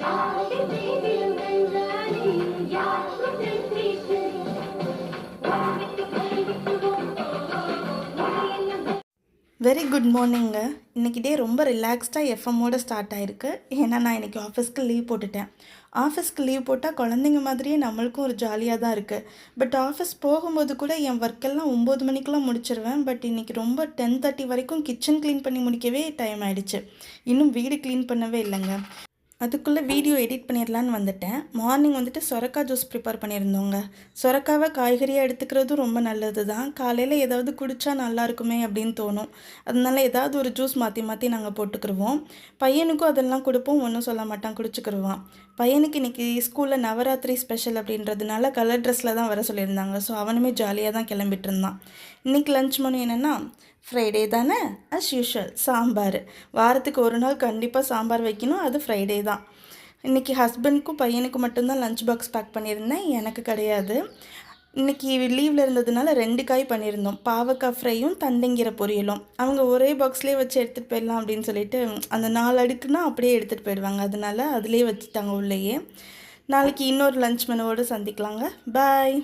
Very good மார்னிங்க. இன்றைக்கி டே ரொம்ப ரிலாக்ஸ்டாக எஃப்எம்மோடு ஸ்டார்ட் ஆகிருக்கு. ஏன்னா நான் இன்றைக்கி ஆஃபீஸ்க்கு லீவ் போட்டுட்டேன். ஆஃபீஸ்க்கு லீவ் போட்டால் குழந்தைங்க மாதிரியே நம்மளுக்கும் ஒரு ஜாலியாக தான் இருக்குது. பட் ஆஃபீஸ் போகும்போது கூட என் ஒர்க்கெல்லாம் 9 மணிக்கெலாம் முடிச்சிருவேன். பட் இன்றைக்கி ரொம்ப 10:30 வரைக்கும் கிச்சன் க்ளீன் பண்ணி முடிக்கவே டைம் ஆகிடுச்சு. இன்னும் வீடு க்ளீன் பண்ணவே இல்லைங்க. அதுக்குள்ளே வீடியோ எடிட் பண்ணிடலான்னு வந்துட்டேன். மார்னிங் வந்துட்டு சொரக்காய் ஜூஸ் ப்ரிப்பேர் பண்ணியிருந்தோங்க. சொரக்காவை காய்கறியாக எடுத்துக்கிறதும் ரொம்ப நல்லது தான். காலையில் ஏதாவது குடித்தா நல்லாயிருக்குமே அப்படின்னு தோணும். அதனால ஏதாவது ஒரு ஜூஸ் மாற்றி மாற்றி நாங்கள் போட்டுக்கிருவோம். பையனுக்கும் அதெல்லாம் கொடுப்போம், ஒன்றும் சொல்ல மாட்டான், குடிச்சுக்கிருவான். பையனுக்கு இன்றைக்கி ஸ்கூலில் நவராத்திரி ஸ்பெஷல் அப்படின்றதுனால கலர் ட்ரெஸ்ஸில் தான் வர சொல்லியிருந்தாங்க. ஸோ அவனுமே ஜாலியாக தான் கிளம்பிட்டு இருந்தான். இன்றைக்கி லன்ச் மெனு என்னென்னா, ஃப்ரைடே தானே, அஸ் யூஷுவல் சாம்பார். வாரத்துக்கு ஒரு நாள் கண்டிப்பாக சாம்பார் வைக்கணும், அது ஃப்ரைடே தான். இன்றைக்கி ஹஸ்பண்டுக்கும் பையனுக்கும் மட்டும்தான் லஞ்ச் பாக்ஸ் பேக் பண்ணியிருந்தேன், எனக்கு கிடையாது. இன்றைக்கி லீவில் இருந்ததுனால 2 காய் பண்ணியிருந்தோம். பாவக்காய் ஃப்ரையும் தண்டைங்கீரை பொரியலும். அவங்க ஒரே பாக்ஸ்லேயே வச்சு எடுத்துகிட்டு போயிடலாம் அப்படின்னு சொல்லிட்டு, அந்த 4 அடுக்குன்னா அப்படியே எடுத்துகிட்டு போயிடுவாங்க. அதனால அதிலே வச்சுட்டாங்க உள்ளேயே. நாளைக்கு இன்னொரு லஞ்ச் மெனுவோடு சந்திக்கலாங்க. பாய்.